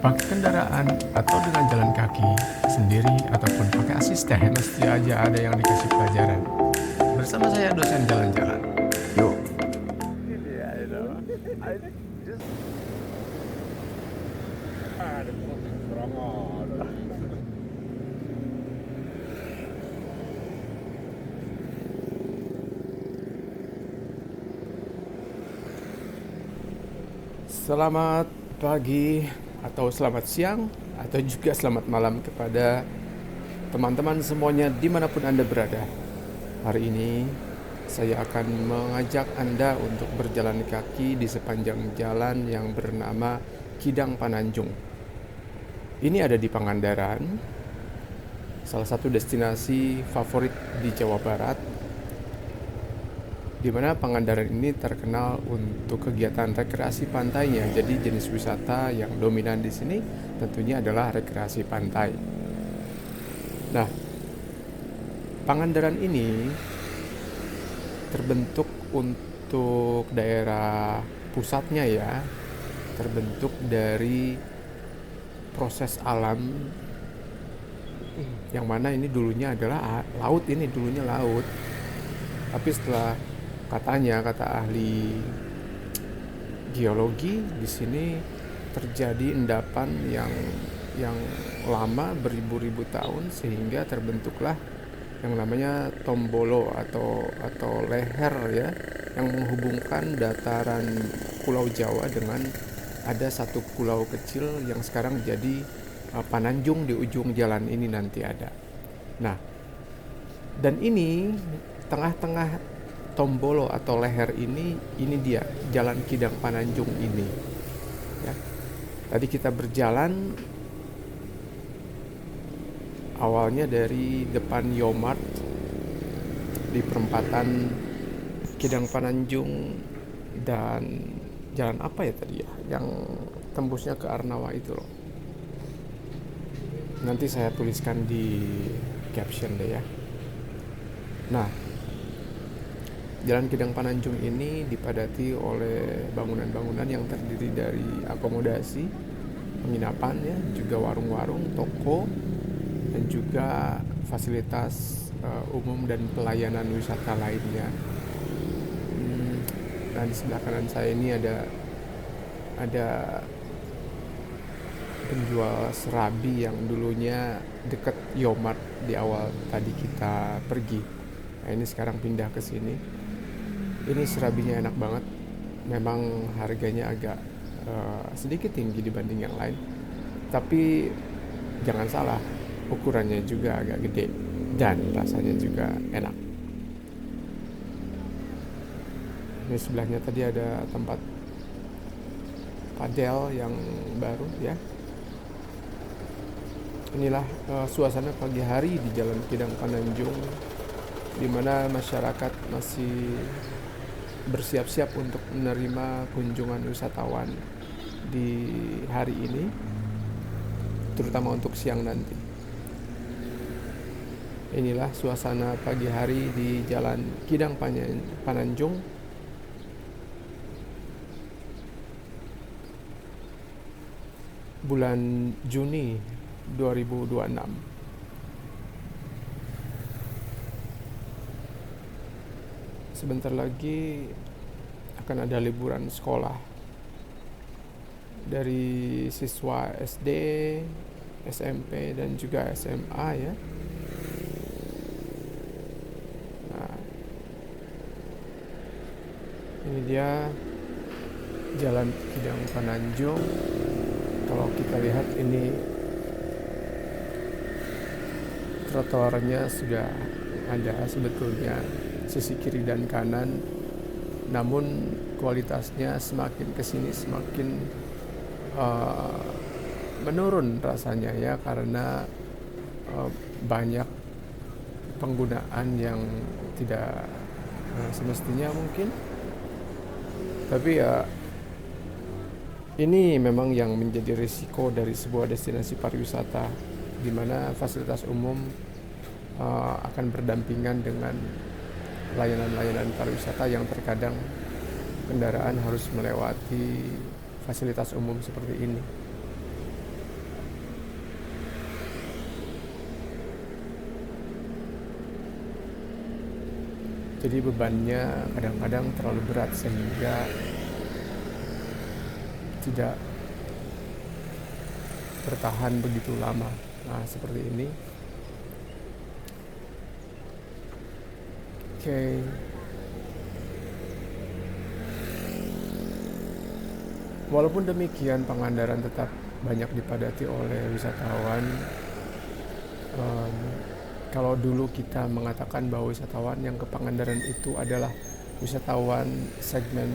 Pakai kendaraan atau dengan jalan kaki, sendiri ataupun pakai asisten, mesti aja ada yang dikasih pelajaran. Bersama saya dosen jalan-jalan. Yuk. Selamat pagi atau selamat siang atau juga selamat malam kepada teman-teman semuanya dimanapun Anda berada. Hari ini saya akan mengajak Anda untuk berjalan kaki di sepanjang jalan yang bernama Kidang Pananjung. Ini ada di Pangandaran, salah satu destinasi favorit di Jawa Barat, di mana Pangandaran ini terkenal untuk kegiatan rekreasi pantainya. Jadi jenis wisata yang dominan di sini tentunya adalah rekreasi pantai. Nah, Pangandaran ini terbentuk untuk daerah pusatnya ya, terbentuk dari proses alam yang mana ini dulunya adalah laut, ini dulunya laut. Tapi setelah kata ahli geologi, di sini terjadi endapan yang lama beribu-ribu tahun sehingga terbentuklah yang namanya tombolo atau leher ya, yang menghubungkan dataran Pulau Jawa dengan ada satu pulau kecil yang sekarang jadi Pananjung di ujung jalan ini nanti ada. Nah, dan ini tengah-tengah tombolo atau leher ini dia jalan Kidang Pananjung ini ya. Tadi kita berjalan awalnya dari depan Yomart di perempatan Kidang Pananjung dan jalan apa ya tadi ya yang tembusnya ke Arnawa itu loh. Nanti saya tuliskan di caption deh ya. Nah, Jalan Kidang Pananjung ini dipadati oleh bangunan-bangunan yang terdiri dari akomodasi, penginapan ya, juga warung-warung, toko, dan juga fasilitas umum dan pelayanan wisata lainnya. Nah, di sebelah kanan saya ini ada penjual serabi yang dulunya dekat Yomart di awal tadi kita pergi. Nah, ini sekarang pindah ke sini. Ini serabinya enak banget. Memang harganya agak sedikit tinggi dibanding yang lain. Tapi jangan salah, ukurannya juga agak gede dan rasanya juga enak. Ini sebelahnya tadi ada tempat padel yang baru ya. Inilah suasana pagi hari di Jalan Kidang Pananjung, di mana masyarakat masih bersiap-siap untuk menerima kunjungan wisatawan di hari ini, terutama untuk siang nanti. Inilah suasana pagi hari di Jalan Kidang Pananjung. Bulan Juni 2026. Sebentar lagi akan ada liburan sekolah dari siswa SD, SMP, dan juga SMA ya. Nah, ini dia Jalan Kidang Pananjung. Kalau kita lihat ini trotoarnya sudah ada sebetulnya sisi kiri dan kanan, namun kualitasnya semakin kesini semakin menurun rasanya ya, karena banyak penggunaan yang tidak semestinya mungkin. Tapi ya ini memang yang menjadi risiko dari sebuah destinasi pariwisata, di mana fasilitas umum akan berdampingan dengan layanan-layanan pariwisata yang terkadang kendaraan harus melewati fasilitas umum seperti ini. Jadi bebannya kadang-kadang terlalu berat sehingga tidak bertahan begitu lama. Nah, seperti ini. Oke. Walaupun demikian, Pangandaran tetap banyak dipadati oleh wisatawan. Em, Kalau dulu kita mengatakan bahwa wisatawan yang ke Pangandaran itu adalah wisatawan segmen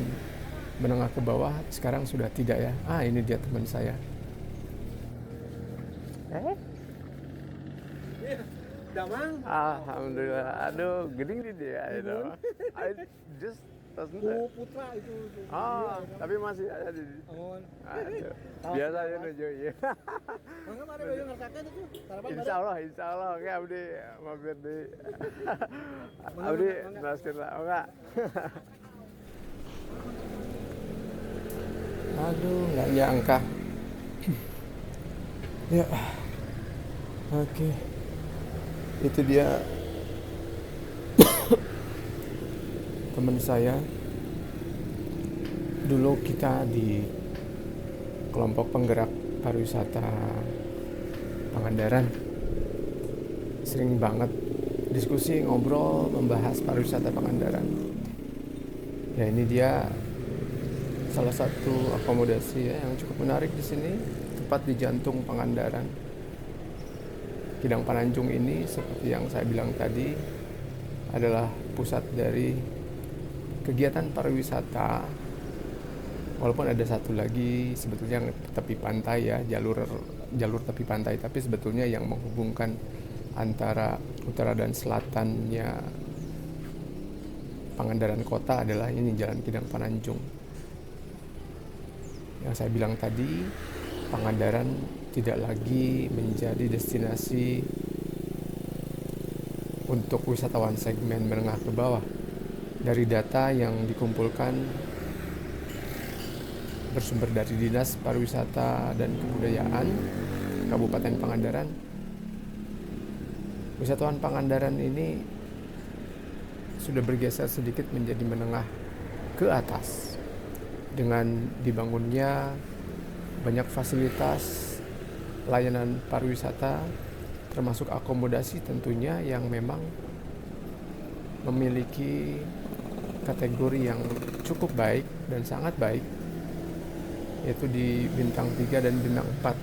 menengah ke bawah, sekarang sudah tidak ya. Ini dia teman saya. Damang, Alhamdulillah. Aduh, gede dia. I just doesn't Putra itu. tapi masih ada di. Amun. Aduh, biasa aja nuju ya. Mangga mari bae ngertakeun itu. Sarapan Insya Allah, oke abdi mampir di abdi basket lah, enggak. Aduh, nggak nyangka. Ya, oke. Itu dia teman saya. Dulu kita di kelompok penggerak pariwisata Pangandaran sering banget diskusi, ngobrol, membahas pariwisata Pangandaran. Ya, ini dia salah satu akomodasi ya, yang cukup menarik di sini, tepat di jantung Pangandaran. Kidang Pananjung ini seperti yang saya bilang tadi adalah pusat dari kegiatan pariwisata. Walaupun ada satu lagi sebetulnya yang tepi pantai ya, jalur tepi pantai, tapi sebetulnya yang menghubungkan antara utara dan selatannya Pangandaran kota adalah ini Jalan Kidang Pananjung. Yang saya bilang tadi, Pangandaran tidak lagi menjadi destinasi untuk wisatawan segmen menengah ke bawah. Dari data yang dikumpulkan bersumber dari Dinas Pariwisata dan Kebudayaan Kabupaten Pangandaran, wisatawan Pangandaran ini sudah bergeser sedikit menjadi menengah ke atas dengan dibangunnya banyak fasilitas layanan pariwisata, termasuk akomodasi tentunya yang memang memiliki kategori yang cukup baik dan sangat baik, yaitu di bintang 3 dan bintang 4.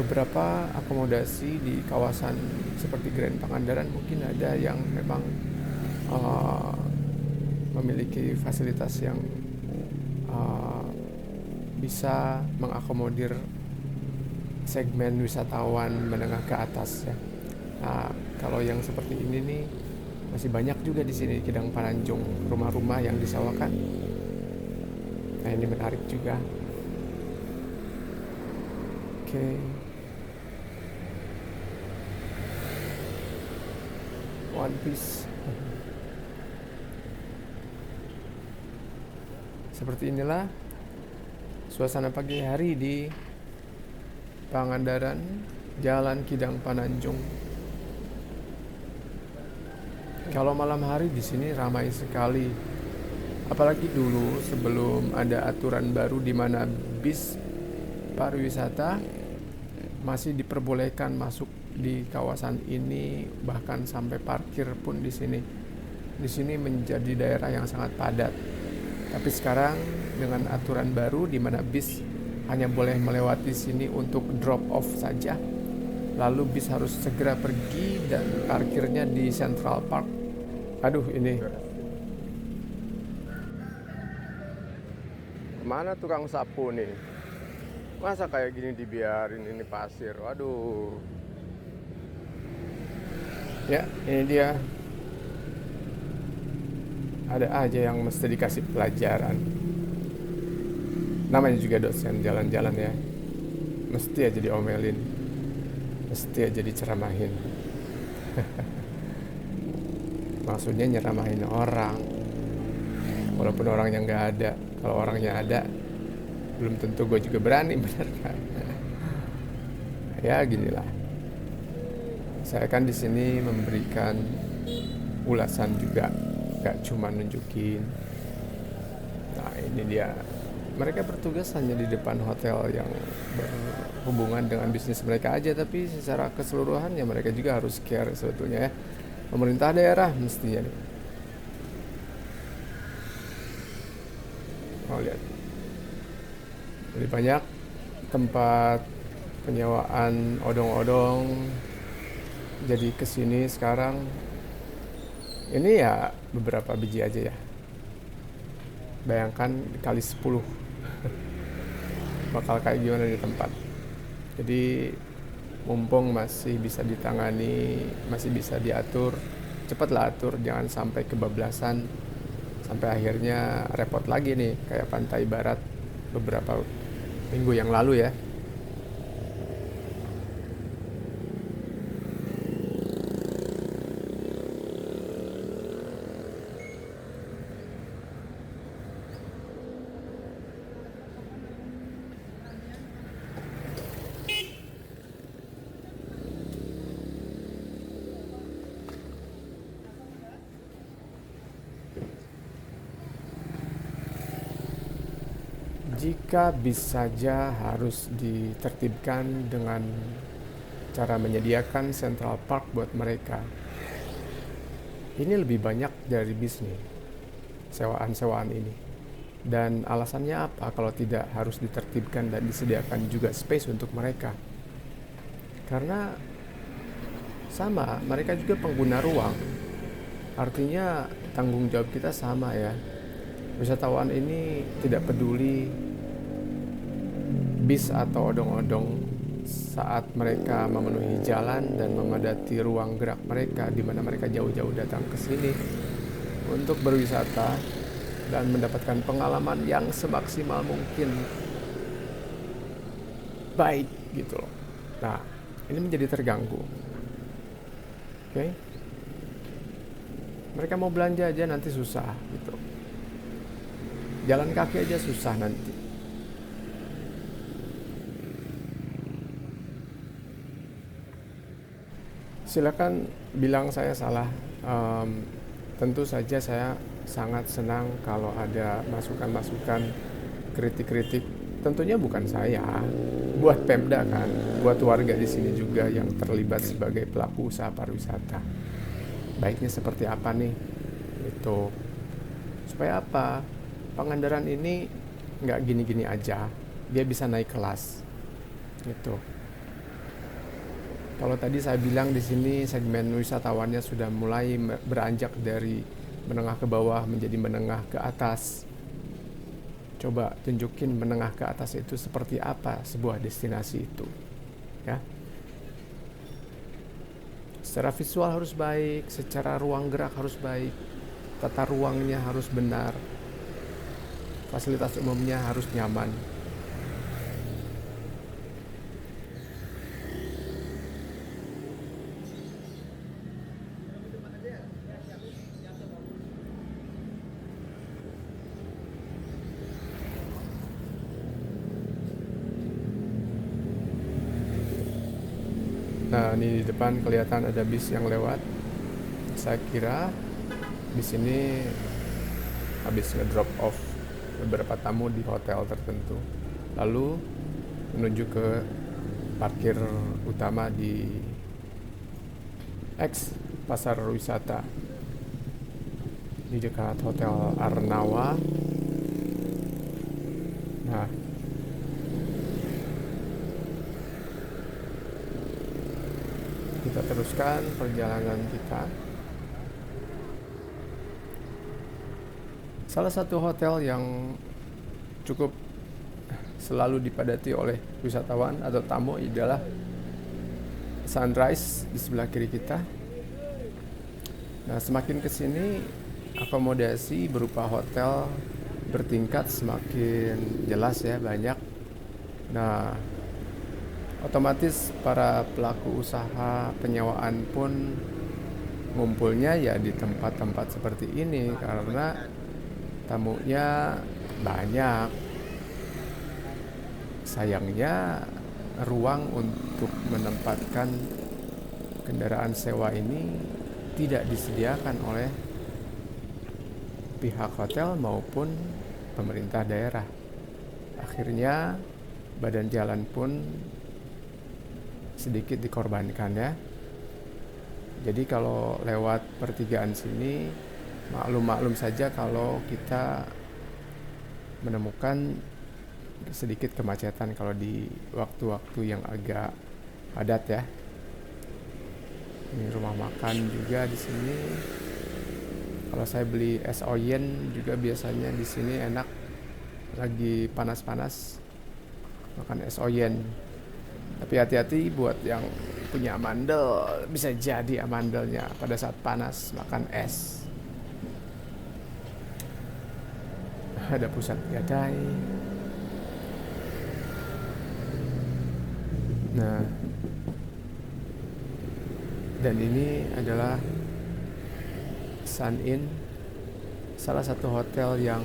Beberapa akomodasi di kawasan seperti Grand Pangandaran mungkin ada yang memang memiliki fasilitas yang bisa mengakomodir segmen wisatawan menengah ke atas ya. Nah, kalau yang seperti ini nih masih banyak juga di sini Kidang Pananjung, rumah-rumah yang disewakan. Nah, ini menarik juga. Oke. One Piece. Seperti inilah suasana pagi hari di Pangandaran, Jalan Kidang Pananjung. Kalau malam hari di sini ramai sekali. Apalagi dulu sebelum ada aturan baru di mana bis pariwisata masih diperbolehkan masuk di kawasan ini, bahkan sampai parkir pun di sini. Di sini menjadi daerah yang sangat padat. Tapi sekarang dengan aturan baru di mana bis hanya boleh melewati sini untuk drop off saja, lalu bis harus segera pergi dan parkirnya di Central Park. Aduh, ini mana tukang sapu nih? Masa kayak gini dibiarin, ini pasir? Waduh. Ya, ini dia. Ada aja yang mesti dikasih pelajaran. Namanya juga dosen jalan-jalan ya. Mesti aja diomelin. Mesti aja diceramahin. Maksudnya nyeramahin orang. Walaupun orangnya nggak ada. Kalau orangnya ada, belum tentu gue juga berani, bener kan? Ya ginilah. Saya kan di sini memberikan ulasan juga, gak cuma nunjukin. Nah ini dia, mereka bertugas hanya di depan hotel yang berhubungan dengan bisnis mereka aja, tapi secara keseluruhan ya mereka juga harus care sebetulnya ya. Pemerintah daerah mestinya nih. Mau lihat, lebih banyak tempat penyewaan odong-odong. Jadi kesini sekarang ini ya beberapa biji aja ya. Bayangkan kali 10 bakal kayak gimana di tempat. Jadi mumpung masih bisa ditangani, masih bisa diatur, cepatlah atur, jangan sampai kebablasan sampai akhirnya repot lagi nih kayak Pantai Barat beberapa minggu yang lalu ya. Jika bis saja harus ditertibkan dengan cara menyediakan Central Park buat mereka, ini lebih banyak dari bis nih, sewaan-sewaan ini. Dan alasannya apa kalau tidak harus ditertibkan dan disediakan juga space untuk mereka? Karena sama, mereka juga pengguna ruang. Artinya tanggung jawab kita sama ya. Wisatawan ini tidak peduli bis atau odong-odong saat mereka memenuhi jalan dan memadati ruang gerak mereka, di mana mereka jauh-jauh datang ke sini untuk berwisata dan mendapatkan pengalaman yang semaksimal mungkin baik gitu loh. Nah, ini menjadi terganggu. Oke? Mereka mau belanja aja nanti susah gitu. Jalan kaki aja susah nanti. Silakan bilang saya salah. Tentu saja saya sangat senang kalau ada masukan-masukan, kritik-kritik. Tentunya bukan saya, buat Pemda kan, buat warga di sini juga yang terlibat sebagai pelaku usaha pariwisata. Baiknya seperti apa nih? Itu supaya apa? Pangandaran ini nggak gini-gini aja, dia bisa naik kelas. Gitu. Kalau tadi saya bilang di sini segmen wisatawannya sudah mulai beranjak dari menengah ke bawah menjadi menengah ke atas. Coba tunjukin menengah ke atas itu seperti apa sebuah destinasi itu. Ya. Secara visual harus baik, secara ruang gerak harus baik, tata ruangnya harus benar, fasilitas umumnya harus nyaman. Nah, ini di depan kelihatan ada bis yang lewat. Saya kira bis ini habis ngedrop off beberapa tamu di hotel tertentu, lalu menuju ke parkir utama di X Pasar Wisata di dekat Hotel Arnawa. Nah, kita teruskan perjalanan kita. Salah satu hotel yang cukup selalu dipadati oleh wisatawan atau tamu adalah Sunrise di sebelah kiri kita. Nah, semakin kesini akomodasi berupa hotel bertingkat semakin jelas ya, banyak. Nah, otomatis para pelaku usaha penyewaan pun ngumpulnya ya di tempat-tempat seperti ini karena tamunya banyak. Sayangnya ruang untuk menempatkan kendaraan sewa ini tidak disediakan oleh pihak hotel maupun pemerintah daerah. Akhirnya badan jalan pun sedikit dikorbankan ya. Jadi kalau lewat pertigaan sini maklum saja kalau kita menemukan sedikit kemacetan kalau di waktu-waktu yang agak padat ya. Ini rumah makan juga di sini. Kalau saya beli es oyen juga biasanya di sini enak, lagi panas-panas makan es oyen. Tapi hati-hati buat yang punya amandel, bisa jadi amandelnya pada saat panas makan es. Ada pusat gadai. Nah, dan ini adalah Sun Inn, salah satu hotel yang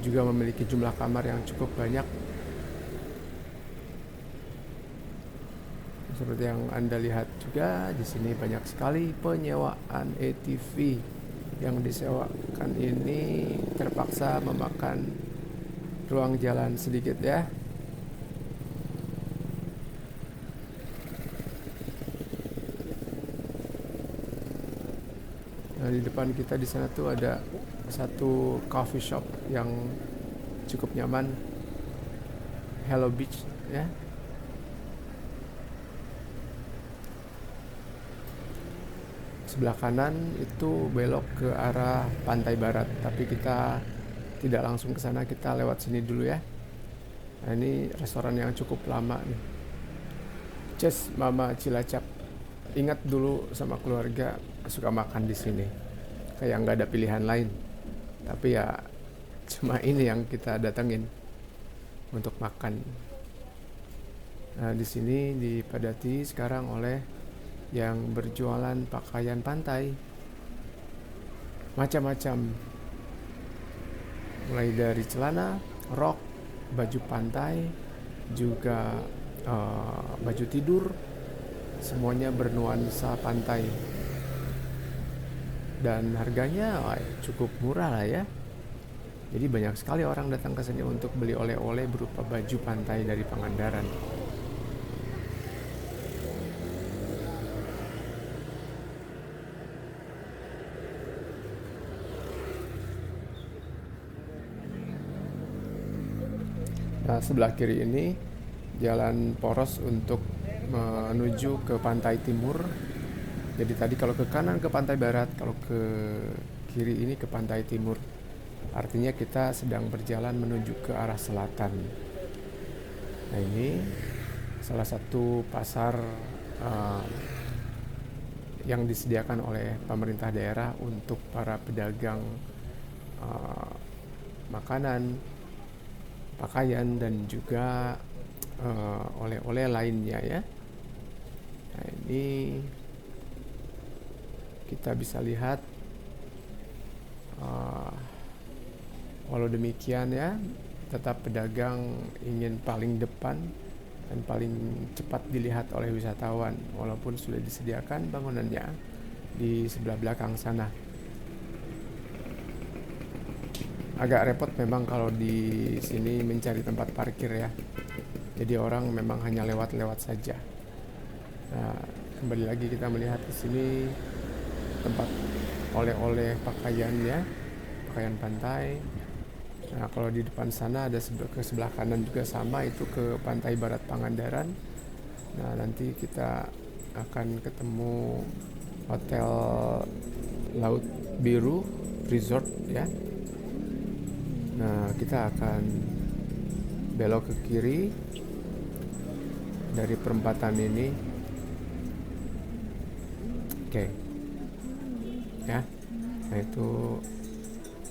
juga memiliki jumlah kamar yang cukup banyak. Seperti yang Anda lihat juga di sini banyak sekali penyewaan ATV yang disewakan ini terpaksa memakan ruang jalan sedikit ya. Nah, di depan kita di sana tuh ada satu coffee shop yang cukup nyaman, Hello Beach ya. Sebelah kanan itu belok ke arah pantai barat, tapi kita tidak langsung ke sana, kita lewat sini dulu ya. Nah, ini restoran yang cukup lama nih, Ces Mama Cilacap. Ingat dulu sama keluarga suka makan di sini, kayak nggak ada pilihan lain. Tapi ya cuma ini yang kita datengin untuk makan. Nah, di sini dipadati sekarang oleh yang berjualan pakaian pantai macam-macam, mulai dari celana, rok, baju pantai, juga baju tidur, semuanya bernuansa pantai. Dan harganya cukup murah lah ya. Jadi banyak sekali orang datang ke sini untuk beli oleh-oleh berupa baju pantai dari Pangandaran. Nah, sebelah kiri ini jalan poros untuk menuju ke pantai timur. Jadi tadi kalau ke kanan ke pantai barat, kalau ke kiri ini ke pantai timur. Artinya kita sedang berjalan menuju ke arah selatan. Nah, ini salah satu pasar yang disediakan oleh pemerintah daerah untuk para pedagang makanan, pakaian, dan juga oleh-oleh lainnya ya. Nah, ini kita bisa lihat, walau demikian ya, tetap pedagang ingin paling depan dan paling cepat dilihat oleh wisatawan, walaupun sudah disediakan bangunannya di sebelah belakang sana. Agak repot memang kalau di sini mencari tempat parkir ya. Jadi orang memang hanya lewat-lewat saja. Nah, kembali lagi kita melihat di sini tempat oleh-oleh pakaian ya, pakaian pantai. Nah, kalau di depan sana ada ke sebelah kanan juga sama, itu ke pantai barat Pangandaran. Nah, nanti kita akan ketemu Hotel Laut Biru Resort ya. Nah, kita akan belok ke kiri dari perempatan ini. Oke. Ya. Nah, itu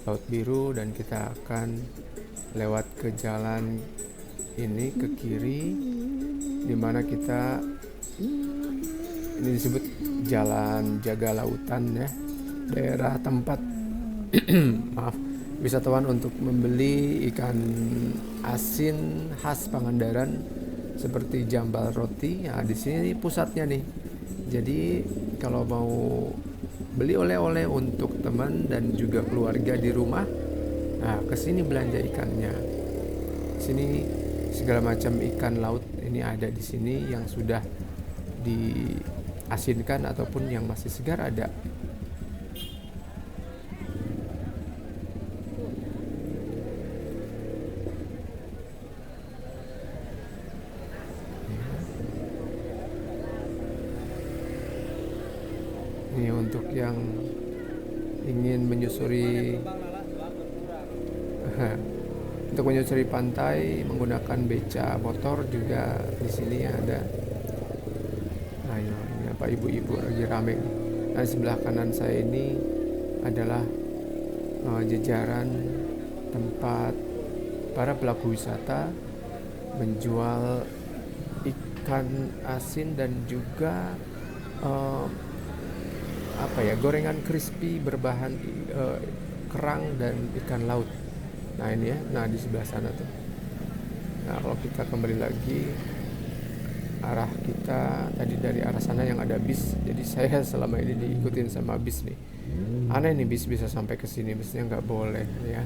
Laut Biru, dan kita akan lewat ke jalan ini ke kiri, dimana kita, ini disebut Jalan Jaga Lautan ya, daerah tempat maaf, wisatawan untuk membeli ikan asin khas Pangandaran seperti jambal roti. Nah, di sini pusatnya nih, Jadi kalau mau beli oleh-oleh untuk teman dan juga keluarga di rumah, nah kesini belanja ikannya. Sini segala macam ikan laut ini ada di sini yang sudah diasinkan ataupun yang masih segar ada. Ini untuk yang ingin menyusuri untuk menyusuri pantai menggunakan beca motor juga di sini ada. Ayo, ini apa ibu-ibu lagi rame. Nah, di sebelah kanan saya ini adalah jajaran tempat para pelaku wisata menjual ikan asin dan juga eh, gorengan crispy berbahan kerang dan ikan laut. Nah ini ya, nah di sebelah sana tuh. Nah kalau kita kembali lagi, arah kita tadi dari arah sana yang ada bis, jadi saya selama ini diikutin sama bis nih. Aneh nih bis bisa sampai ke sini, bisnya nggak boleh ya.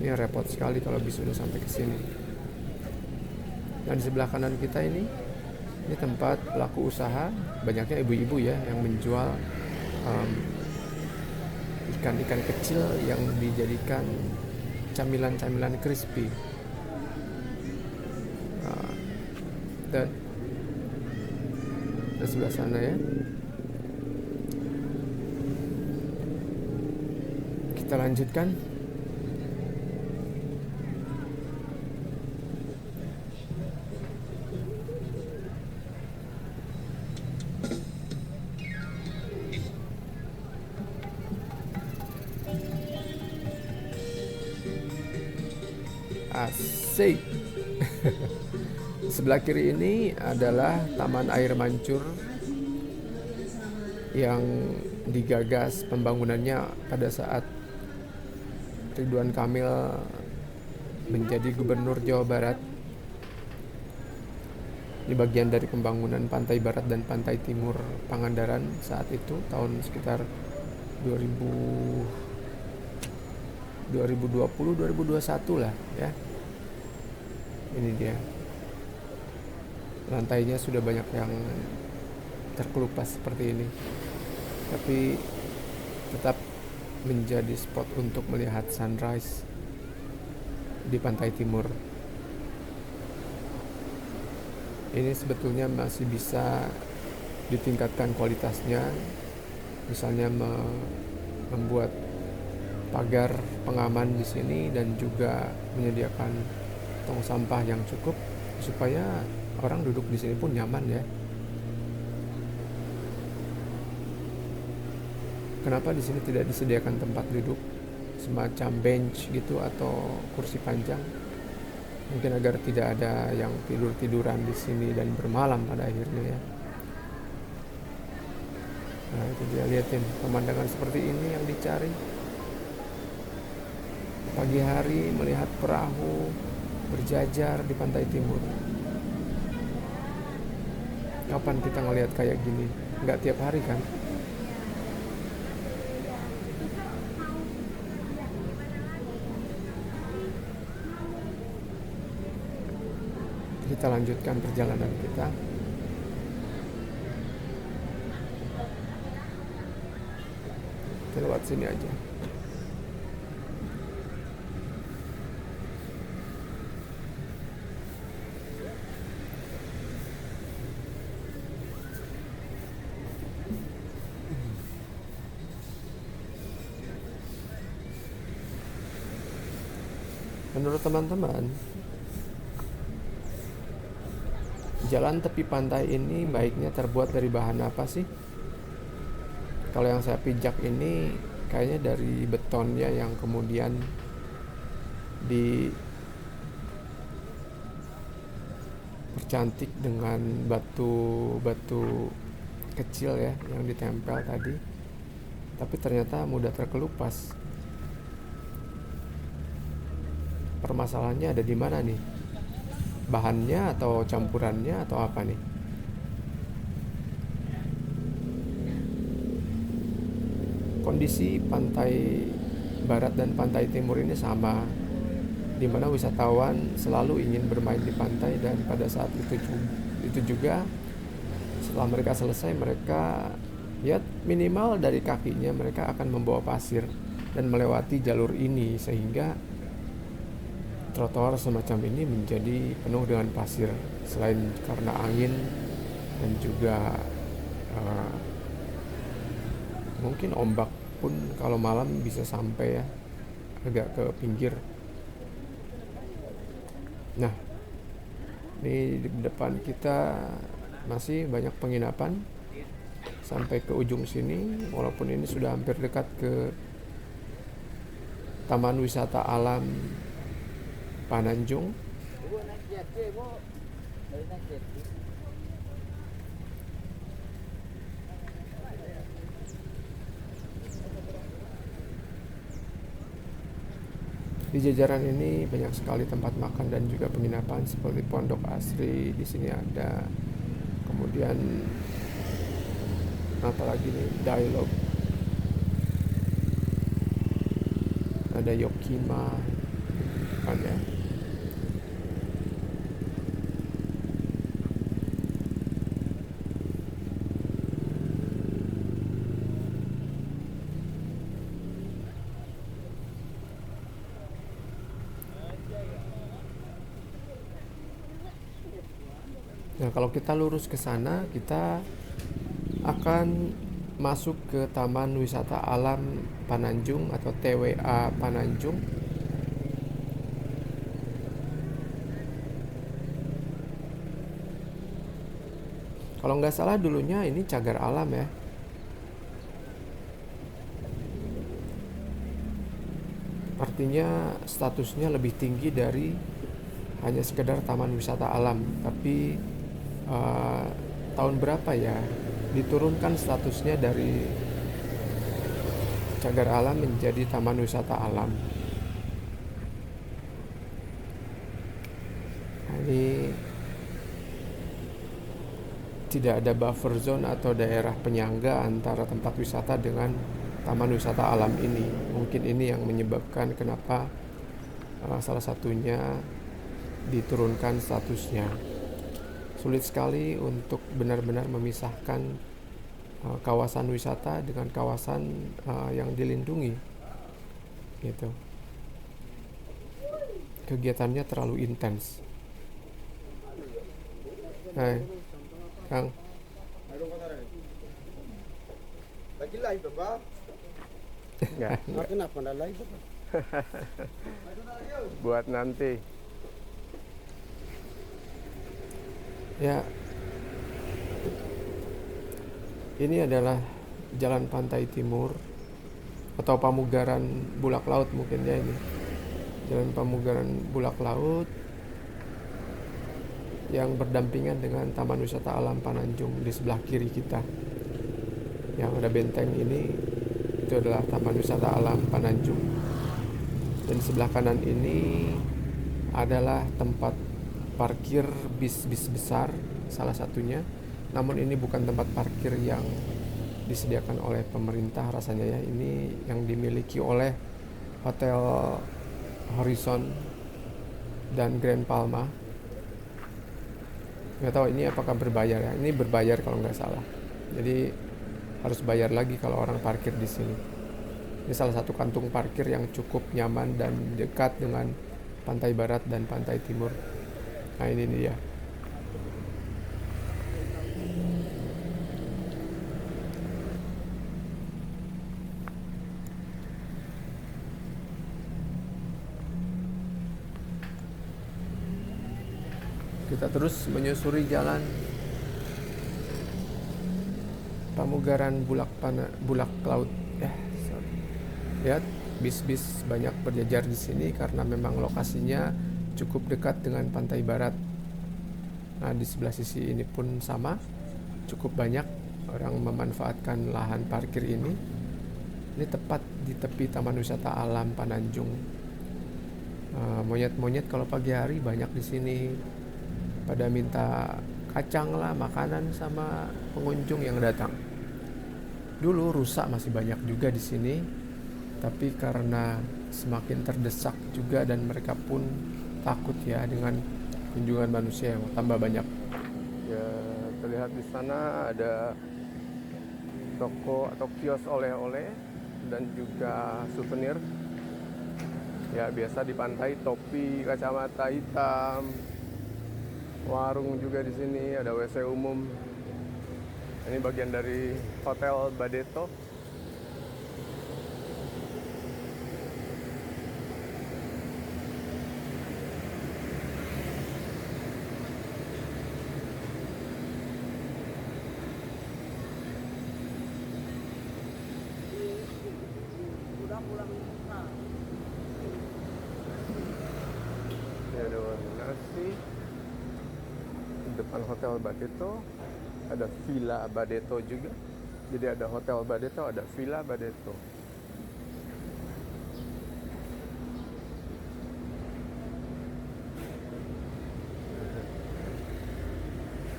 Ini repot sekali kalau bis udah sampai ke sini. Nah di sebelah kanan kita ini tempat pelaku usaha, banyaknya ibu-ibu ya yang menjual ikan-ikan kecil yang dijadikan camilan-camilan crispy. Dan sebelah sana ya, kita lanjutkan. Asik. Sebelah kiri ini adalah Taman Air Mancur yang digagas pembangunannya pada saat Ridwan Kamil menjadi gubernur Jawa Barat. Ini bagian dari pembangunan pantai barat dan pantai timur Pangandaran saat itu tahun sekitar 2020-2021 lah ya. Ini dia. Lantainya sudah banyak yang terkelupas seperti ini. Tapi tetap menjadi spot untuk melihat sunrise di pantai timur. Ini sebetulnya masih bisa ditingkatkan kualitasnya. Misalnya membuat pagar pengaman di sini dan juga menyediakan tong sampah yang cukup supaya orang duduk di sini pun nyaman ya. Kenapa di sini tidak disediakan tempat duduk semacam bench gitu atau kursi panjang? Mungkin agar tidak ada yang tidur-tiduran di sini dan bermalam pada akhirnya ya. Nah itu dia, lihatin pemandangan seperti ini yang dicari. Pagi hari melihat perahu berjajar di pantai timur. Kapan kita ngelihat kayak gini? Nggak tiap hari kan? Kita lanjutkan perjalanan kita. Kita lewat sini aja. Menurut teman-teman, jalan tepi pantai ini baiknya terbuat dari bahan apa sih? Kalau yang saya pijak ini kayaknya dari betonnya yang kemudian dipercantik dengan batu-batu kecil ya yang ditempel tadi. Tapi ternyata mudah terkelupas. Permasalahannya ada di mana nih? Bahannya atau campurannya atau apa nih? kondisi pantai barat dan pantai timur ini sama, di mana wisatawan selalu ingin bermain di pantai, dan pada saat itu juga setelah mereka selesai, mereka ya minimal dari kakinya mereka akan membawa pasir dan melewati jalur ini, sehingga trotoar semacam ini menjadi penuh dengan pasir, selain karena angin dan juga mungkin ombak pun kalau malam bisa sampai ya agak ke pinggir. Nah, ini di depan kita masih banyak penginapan sampai ke ujung sini, walaupun ini sudah hampir dekat ke Taman Wisata Alam Pananjung. Di jajaran ini banyak sekali tempat makan dan juga penginapan seperti Pondok Asri, di sini ada. Kemudian apalagi nih, Dialog, ada Yokima kan ya. Nah, kalau kita lurus ke sana, kita akan masuk ke Taman Wisata Alam Pananjung atau TWA Pananjung. Kalau nggak salah dulunya ini cagar alam ya. Artinya statusnya lebih tinggi dari hanya sekedar taman wisata alam, tapi tahun berapa ya diturunkan statusnya dari cagar alam menjadi taman wisata alam. Nah, ini tidak ada buffer zone atau daerah penyangga antara tempat wisata dengan taman wisata alam ini. Mungkin ini yang menyebabkan kenapa salah satunya diturunkan statusnya. Sulit sekali untuk benar-benar memisahkan kawasan wisata dengan kawasan yang dilindungi, gitu. Kegiatannya terlalu intens. Hai, Kang. Lagi live Bapak? Enggak. Kenapa enggak live Bapak? Buat nanti. Ya, ini adalah Jalan Pantai Timur atau Pamugaran Bulak Laut mungkin ya ini. Jalan Pamugaran Bulak Laut yang berdampingan dengan Taman Wisata Alam Pananjung di sebelah kiri kita. Yang ada benteng ini, itu adalah Taman Wisata Alam Pananjung. Dan sebelah kanan ini adalah tempat parkir bis-bis besar salah satunya. Namun ini bukan tempat parkir yang disediakan oleh pemerintah rasanya ya. Ini yang dimiliki oleh Hotel Horizon dan Grand Palma. Nggak tahu ini apakah berbayar ya. Ini berbayar kalau nggak salah. Jadi harus bayar lagi kalau orang parkir di sini. Ini salah satu kantung parkir yang cukup nyaman dan dekat dengan pantai barat dan pantai timur. Nah, ini dia. Kita terus menyusuri jalan Pamugaran Bulak Laut. Lihat, bis-bis banyak berjajar di sini karena memang lokasinya cukup dekat dengan pantai barat. Nah, di sebelah sisi ini pun sama, cukup banyak orang memanfaatkan lahan parkir ini. Ini tepat di tepi Taman Wisata Alam Pananjung. Monyet-monyet kalau pagi hari banyak di sini, pada minta kacang lah, makanan sama pengunjung yang datang. Dulu rusa masih banyak juga di sini, tapi karena semakin terdesak juga dan mereka pun takut ya dengan kunjungan manusia yang tambah banyak. Ya, terlihat di sana ada toko atau kios oleh-oleh dan juga souvenir. Ya, biasa di pantai topi, kacamata hitam, warung juga di sini, ada WC umum. Ini bagian dari Hotel Badeto. Ini ada warung nasi. Di depan Hotel Badeto ada Villa Badeto juga. Jadi ada Hotel Badeto, ada Villa Badeto.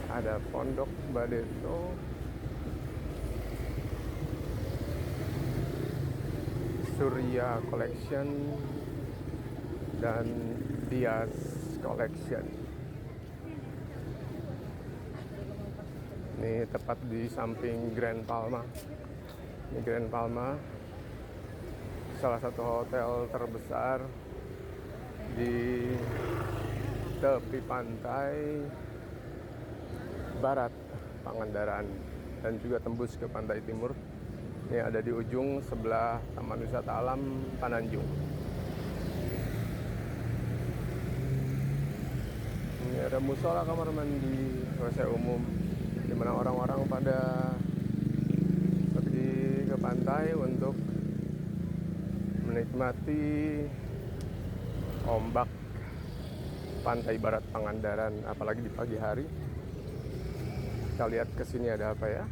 Ada Pondok Badeto, Surya Collection, dan Dias Collection. Ini tepat di samping Grand Palma. Ini Grand Palma, salah satu hotel terbesar di tepi pantai barat Pangandaran dan juga tembus ke pantai timur. Ini ada di ujung sebelah Taman Wisata Alam Pananjung. Ini ada musola, kamar mandi, WC umum, di mana orang-orang pada pergi ke pantai untuk menikmati ombak pantai barat Pangandaran, apalagi di pagi hari. Kita lihat ke sini ada apa ya.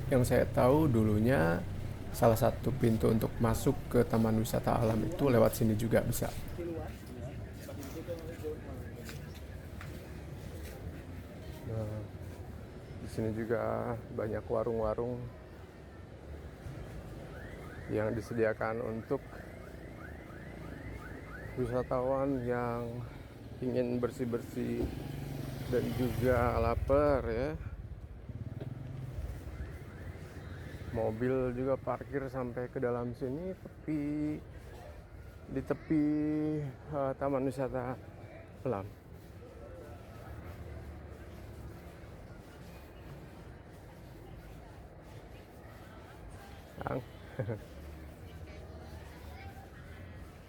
Yang saya tahu dulunya salah satu pintu untuk masuk ke Taman Wisata Alam itu lewat sini juga bisa. Nah, di sini juga banyak warung-warung yang disediakan untuk wisatawan yang ingin bersih-bersih dan juga lapar ya. Mobil juga parkir sampai ke dalam sini, di tepi Taman Wisata Alam.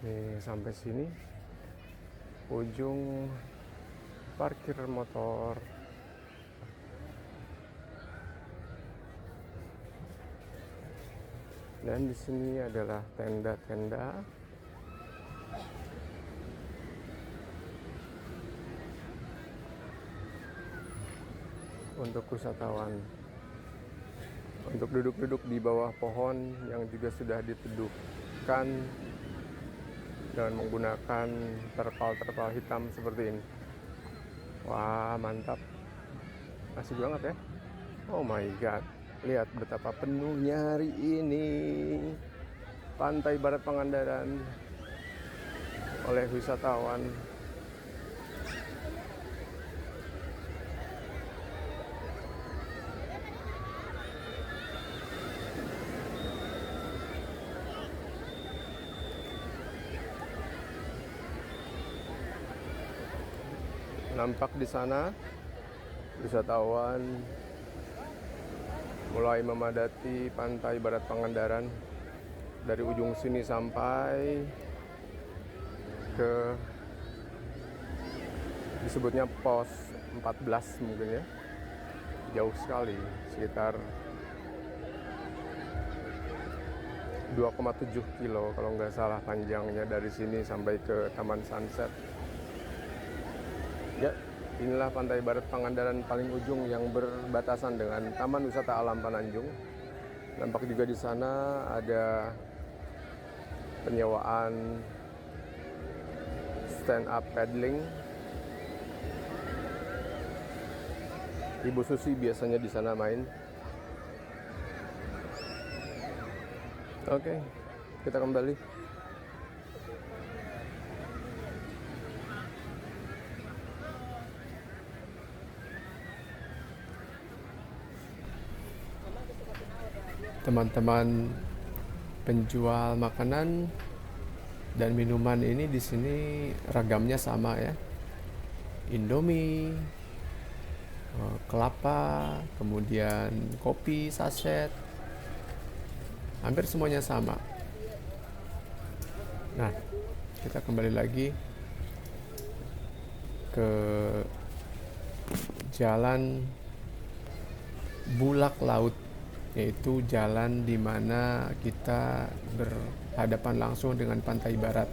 Nih sampai sini ujung parkir motor. Dan di sini adalah tenda-tenda untuk wisatawan, untuk duduk-duduk di bawah pohon yang juga sudah diteduhkan dengan menggunakan terpal-terpal hitam seperti ini. Wah, mantap, asik banget ya. Oh my god, lihat betapa penuhnya hari ini pantai barat Pangandaran oleh wisatawan. Nampak di sana wisatawan mulai memadati pantai barat Pangandaran dari ujung sini sampai ke disebutnya pos 14 mungkin ya. Jauh sekali, sekitar 2,7 kilo kalau nggak salah panjangnya dari sini sampai ke Taman Sunset. Ya, inilah pantai barat Pangandaran paling ujung yang berbatasan dengan Taman Wisata Alam Pananjung. Nampak juga di sana ada penyewaan stand up paddling. Ibu Susi biasanya di sana main. Oke, kita kembali. Teman-teman penjual makanan dan minuman ini di sini ragamnya sama ya. Indomie, kelapa, kemudian kopi saset. Hampir semuanya sama. Nah, kita kembali lagi ke jalan Bulak Laut, yaitu jalan di mana kita berhadapan langsung dengan pantai barat.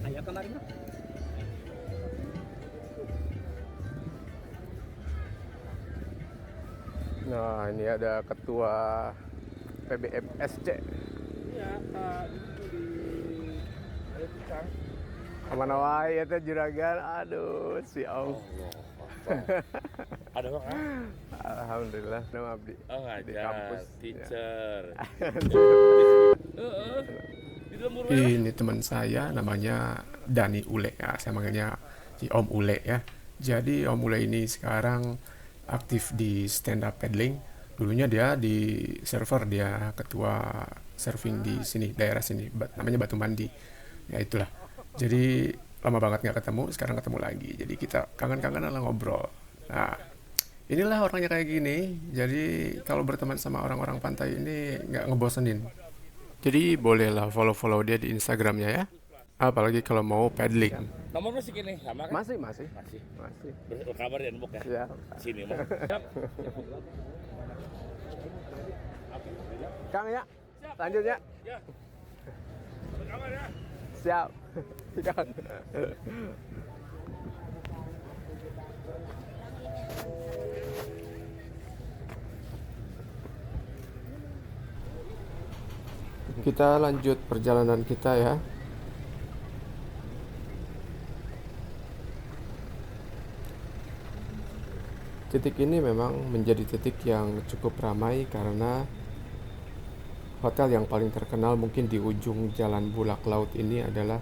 Ayo kemarin. Nah, ini ada ketua PBFSC. Iya, itu di Ayo Pisang. Mana wae eta juragan. Aduh, si Om. Ada bang? Alhamdulillah, nama abdi Oh di ngajar, kampus. teacher. Di lembur Ini teman saya namanya Dani Ule ya, saya manggilnya si Om Ule ya. Jadi Om Ule ini sekarang aktif di stand up paddling. Dulunya dia di server, dia ketua surfing di sini, daerah sini, namanya Batu Mandi. Ya itulah. Jadi lama banget nggak ketemu, sekarang ketemu lagi. Jadi kita kangen-kangenan lah ngobrol. Nah, inilah orangnya kayak gini. Jadi kalau berteman sama orang-orang pantai ini nggak ngebosenin. Jadi bolehlah follow-follow dia di Instagramnya ya. Apalagi kalau mau paddling. nomor masih gini sama kan? Masih. Masih. Berkabar ya nembok ya? Ya. Sini mah. Siap. Kang ya. Lanjut ya. Ya. Berkabar ya. Siap. Kang. Kita lanjut perjalanan kita ya. Titik ini memang menjadi titik yang cukup ramai karena hotel yang paling terkenal mungkin di ujung jalan Bulak Laut ini adalah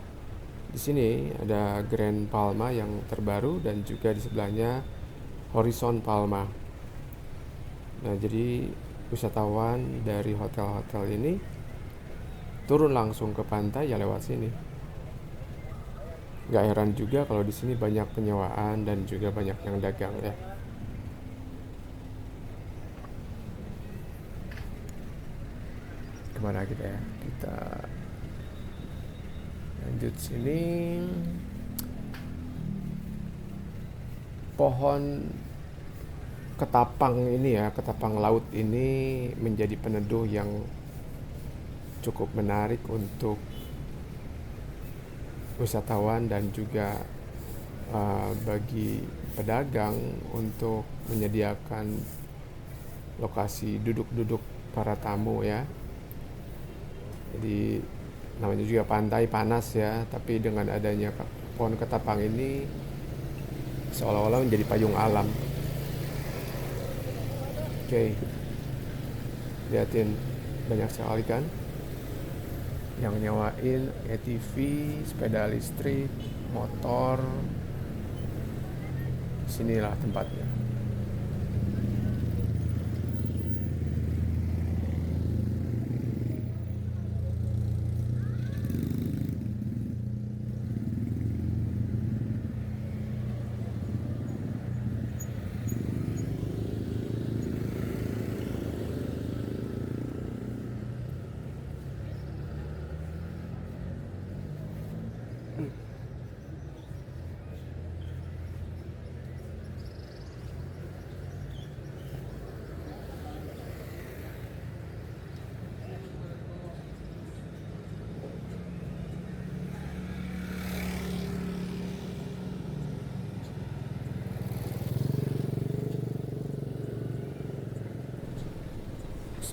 di sini ada Grand Palma yang terbaru dan juga di sebelahnya Horizon Palma. Nah, jadi wisatawan dari hotel-hotel ini turun langsung ke pantai ya lewat sini. Gak heran juga kalau di sini banyak penyewaan dan juga banyak yang dagang ya. Kemana kita ya? Kita lanjut sini. Pohon ketapang ini ya, ketapang laut ini menjadi peneduh yang cukup menarik untuk wisatawan dan juga bagi pedagang untuk menyediakan lokasi duduk-duduk para tamu ya. Jadi namanya juga pantai panas ya, tapi dengan adanya pohon ketapang ini seolah-olah menjadi payung alam. Oke. Lihatin banyak sekali kan yang nyawain ATV, sepeda listrik, motor. Sinilah tempatnya.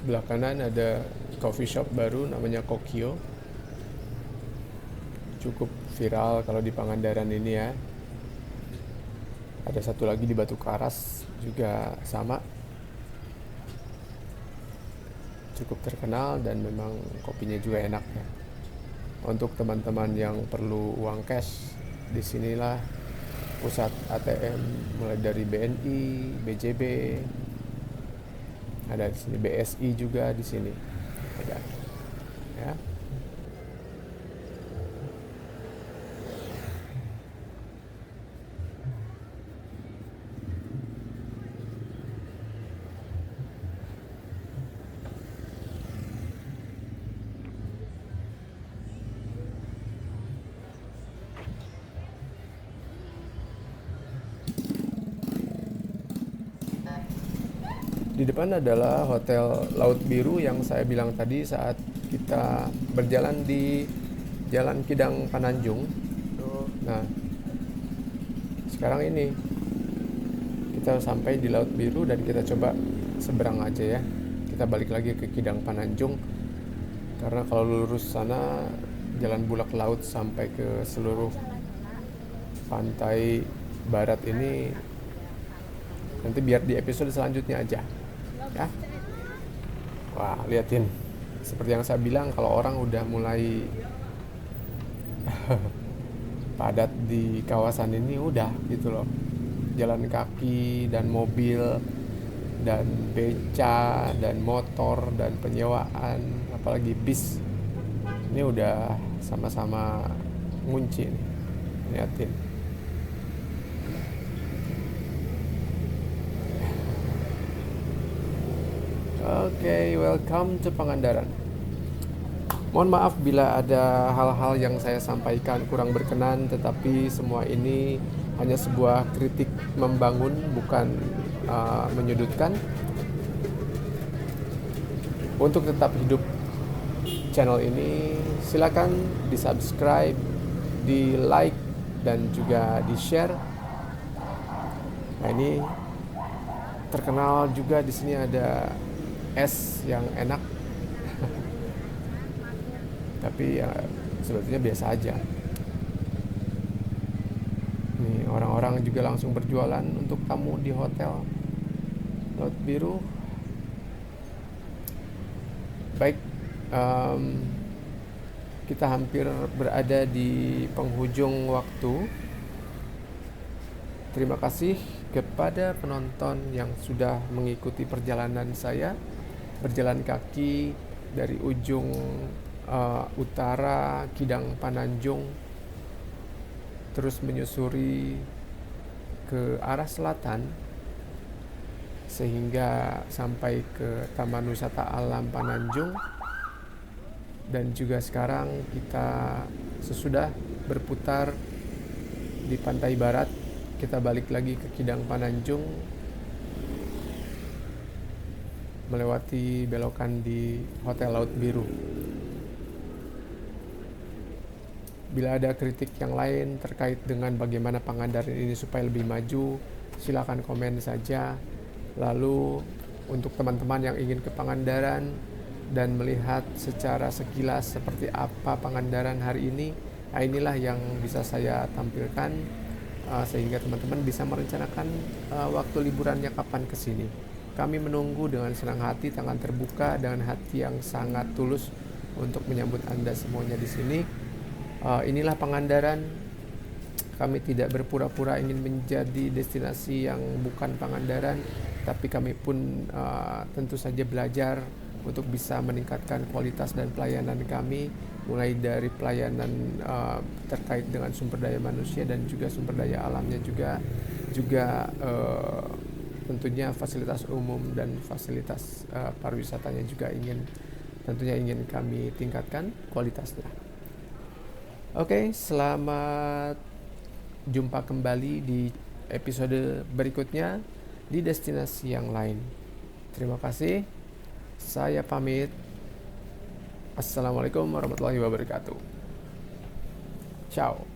sebelah kanan ada coffee shop baru namanya Kokyo. Cukup viral kalau di Pangandaran ini ya. Ada satu lagi di Batu Karas juga sama. Cukup terkenal dan memang kopinya juga enak ya. Untuk teman-teman yang perlu uang cash, disinilah pusat ATM mulai dari BNI, BJB, ada di sini BSI juga di sini ada ya. Di depan adalah Hotel Laut Biru yang saya bilang tadi saat kita berjalan di Jalan Kidang Pananjung. Nah, sekarang ini kita sampai di Laut Biru dan kita coba seberang aja ya. Kita balik lagi ke Kidang Pananjung karena kalau lurus sana jalan bulak laut sampai ke seluruh pantai barat ini nanti biar di episode selanjutnya aja ya. Wah, liatin, seperti yang saya bilang, kalau orang udah mulai padat di kawasan ini udah gitu loh, jalan kaki dan mobil dan beca dan motor dan penyewaan apalagi bis ini udah sama-sama ngunci nih. Liatin. Oke, welcome to Pangandaran. Mohon maaf bila ada hal-hal yang saya sampaikan kurang berkenan, tetapi semua ini hanya sebuah kritik membangun, bukan menyudutkan. Untuk tetap hidup channel ini, silakan di-subscribe, di-like, dan juga di-share. Nah, ini terkenal juga di sini ada es yang enak. Tapi ya sebetulnya biasa aja. Nih, orang-orang juga langsung berjualan untuk tamu di Hotel Laut Biru. Baik, kita hampir berada di penghujung waktu. Terima kasih kepada penonton yang sudah mengikuti perjalanan saya berjalan kaki dari ujung utara Kidang Pananjung terus menyusuri ke arah selatan sehingga sampai ke Taman Wisata Alam Pananjung, dan juga sekarang kita sesudah berputar di pantai barat, kita balik lagi ke Kidang Pananjung melewati belokan di Hotel Laut Biru. Bila ada kritik yang lain terkait dengan bagaimana Pangandaran ini supaya lebih maju, silakan komen saja. Lalu untuk teman-teman yang ingin ke Pangandaran dan melihat secara sekilas seperti apa Pangandaran hari ini, nah inilah yang bisa saya tampilkan sehingga teman-teman bisa merencanakan waktu liburannya kapan ke sini. Kami menunggu dengan senang hati, tangan terbuka, dengan hati yang sangat tulus untuk menyambut Anda semuanya di sini. Inilah Pangandaran. Kami tidak berpura-pura ingin menjadi destinasi yang bukan Pangandaran, tapi kami pun tentu saja belajar untuk bisa meningkatkan kualitas dan pelayanan kami, mulai dari pelayanan terkait dengan sumber daya manusia dan juga sumber daya alamnya juga tentunya fasilitas umum dan fasilitas pariwisatanya juga tentunya ingin kami tingkatkan kualitasnya. Oke, selamat jumpa kembali di episode berikutnya di destinasi yang lain. Terima kasih. Saya pamit. Assalamualaikum warahmatullahi wabarakatuh. Ciao.